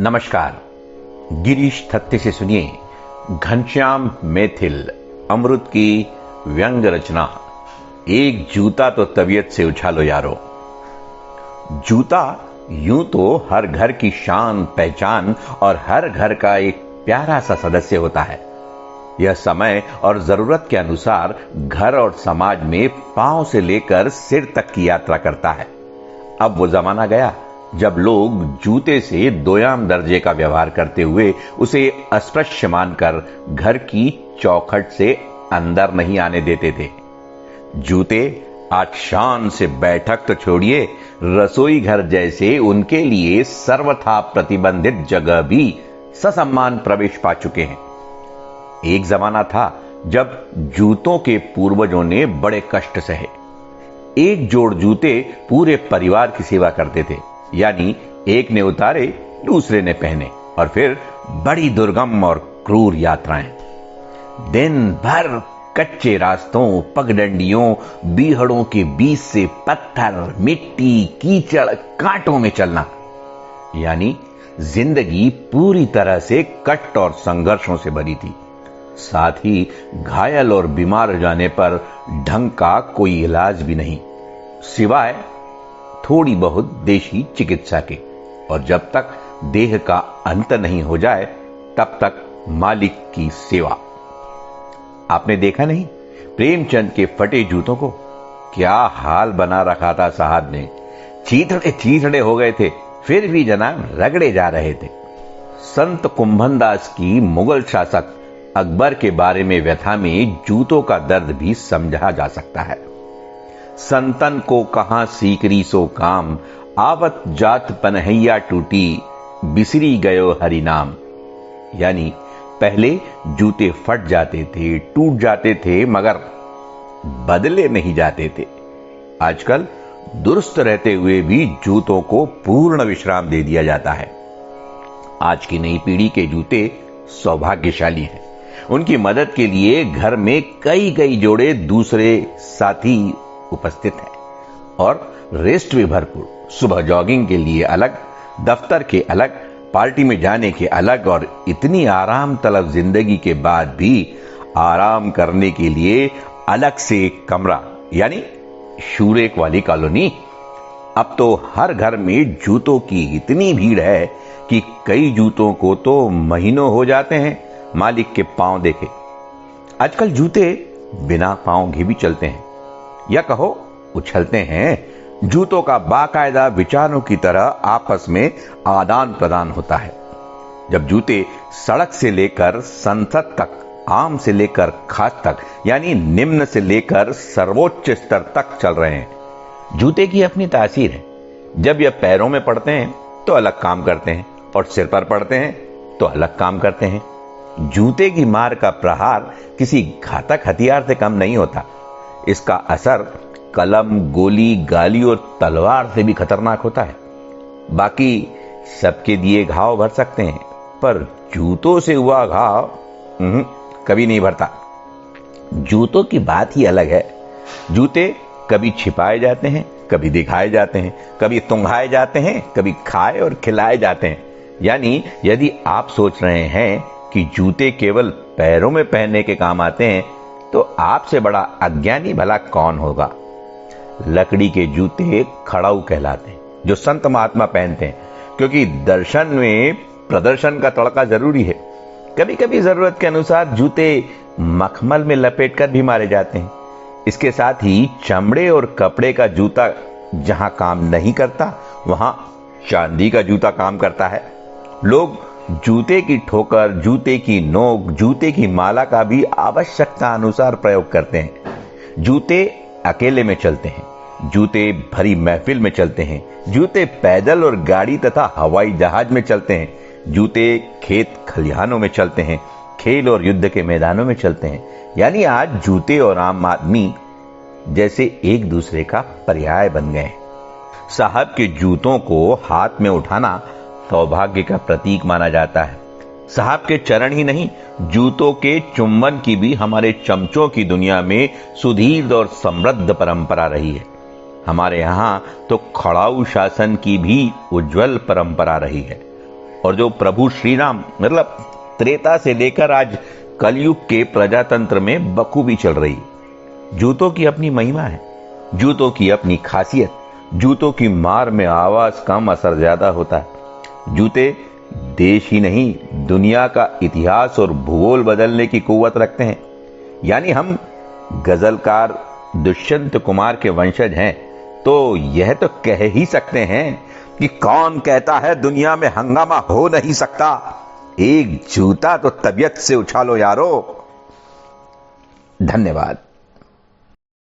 नमस्कार। गिरीश थत्ते से सुनिए घनश्याम मैथिल अमृत की व्यंग रचना एक जूता तो तबीयत से उछालो यारो। जूता यूं तो हर घर की शान पहचान और हर घर का एक प्यारा सा सदस्य होता है। यह समय और जरूरत के अनुसार घर और समाज में पांव से लेकर सिर तक की यात्रा करता है। अब वो जमाना गया जब लोग जूते से दोयाम दर्जे का व्यवहार करते हुए उसे अस्पृश्य मानकर घर की चौखट से अंदर नहीं आने देते थे। जूते आज शान से बैठक तो छोड़िए, रसोई घर जैसे उनके लिए सर्वथा प्रतिबंधित जगह भी ससम्मान प्रवेश पा चुके हैं। एक जमाना था जब जूतों के पूर्वजों ने बड़े कष्ट सहे। एक जोड़ जूते पूरे परिवार की सेवा करते थे, यानी एक ने उतारे दूसरे ने पहने, और फिर बड़ी दुर्गम और क्रूर यात्राएं। दिन भर कच्चे रास्तों, पगडंडियों, बीहड़ों के बीच से पत्थर, मिट्टी, कीचड़, कांटों में चलना, यानी जिंदगी पूरी तरह से कष्ट और संघर्षों से भरी थी। साथ ही घायल और बीमार हो जाने पर ढंग का कोई इलाज भी नहीं, सिवाय थोड़ी बहुत देशी चिकित्सा के। और जब तक देह का अंत नहीं हो जाए तब तक मालिक की सेवा। आपने देखा नहीं प्रेमचंद के फटे जूतों को? क्या हाल बना रखा था साहब ने। चीथड़े चीथड़े हो गए थे, फिर भी जनाब रगड़े जा रहे थे। संत कुंभनदास की मुगल शासक अकबर के बारे में व्यथा में जूतों का दर्द भी समझा जा सकता है। संतन को कहां सीकरी सो काम, आवत जात पनहैया टूटी, बिसरी गयो हरि नाम। यानी पहले जूते फट जाते थे, टूट जाते थे, मगर बदले नहीं जाते थे। आजकल दुरुस्त रहते हुए भी जूतों को पूर्ण विश्राम दे दिया जाता है। आज की नई पीढ़ी के जूते सौभाग्यशाली हैं। उनकी मदद के लिए घर में कई जोड़े दूसरे साथी उपस्थित है और रेस्ट भी भरपूर। सुबह जॉगिंग के लिए अलग, दफ्तर के अलग, पार्टी में जाने के अलग, और इतनी आराम तलब जिंदगी के बाद भी आराम करने के लिए अलग से एक कमरा, यानी शूरेक वाली कॉलोनी। अब तो हर घर में जूतों की इतनी भीड़ है कि कई जूतों को तो महीनों हो जाते हैं मालिक के पांव देखे। आजकल जूते बिना पांव के भी चलते हैं, या कहो उछलते हैं। जूतों का बाकायदा विचारों की तरह आपस में आदान प्रदान होता है। जब जूते सड़क से लेकर संसद तक, आम से लेकर खास तक, यानी निम्न से लेकर सर्वोच्च स्तर तक चल रहे हैं, जूते की अपनी तासीर है। जब यह पैरों में पड़ते हैं तो अलग काम करते हैं, और सिर पर पड़ते हैं तो अलग काम करते हैं। जूते की मार का प्रहार किसी घातक हथियार से कम नहीं होता। इसका असर कलम, गोली, गाली और तलवार से भी खतरनाक होता है। बाकी सबके दिए घाव भर सकते हैं, पर जूतों से हुआ घाव कभी नहीं भरता। जूतों की बात ही अलग है। जूते कभी छिपाए जाते हैं, कभी दिखाए जाते हैं, कभी तुंघाए जाते हैं, कभी खाए और खिलाए जाते हैं। यानी यदि आप सोच रहे हैं कि जूते केवल पैरों में पहनने के काम आते हैं, तो आपसे बड़ा अज्ञानी भला कौन होगा। लकड़ी के जूते खड़ाऊ कहलाते हैं, जो संत महात्मा पहनते हैं, क्योंकि दर्शन में प्रदर्शन का तड़का जरूरी है। कभी कभी जरूरत के अनुसार जूते मखमल में लपेटकर भी मारे जाते हैं। इसके साथ ही चमड़े और कपड़े का जूता जहां काम नहीं करता, वहां चांदी का जूता काम करता है। लोग जूते की ठोकर, जूते की नोक, जूते की माला का भी आवश्यकता अनुसार प्रयोग करते हैं। जूते अकेले में चलते हैं, जूते भरी महफिल में चलते हैं, जूते पैदल और गाड़ी तथा हवाई जहाज में चलते हैं, जूते खेत खलिहानों में चलते हैं, खेल और युद्ध के मैदानों में चलते हैं। यानी आज जूते और आम आदमी जैसे एक दूसरे का पर्याय बन गए। साहब के जूतों को हाथ में उठाना सौभाग्य का प्रतीक माना जाता है। साहब के चरण ही नहीं, जूतों के चुंबन की भी हमारे चमचों की दुनिया में सुदीर्घ और समृद्ध परंपरा रही है। हमारे यहां तो खड़ाऊ शासन की भी उज्जवल परंपरा रही है। और जो प्रभु श्री राम मतलब त्रेता से लेकर आज कलयुग के प्रजातंत्र में बखूबी चल रही। जूतों की अपनी महिमा है, जूतों की अपनी खासियत, जूतों की मार में आवाज कम असर ज्यादा होता है। जूते देश ही नहीं दुनिया का इतिहास और भूगोल बदलने की कुव्वत रखते हैं। यानी हम गजलकार दुष्यंत कुमार के वंशज हैं तो यह तो कह ही सकते हैं कि कौन कहता है दुनिया में हंगामा हो नहीं सकता, एक जूता तो तबीयत से उछालो यारो। धन्यवाद।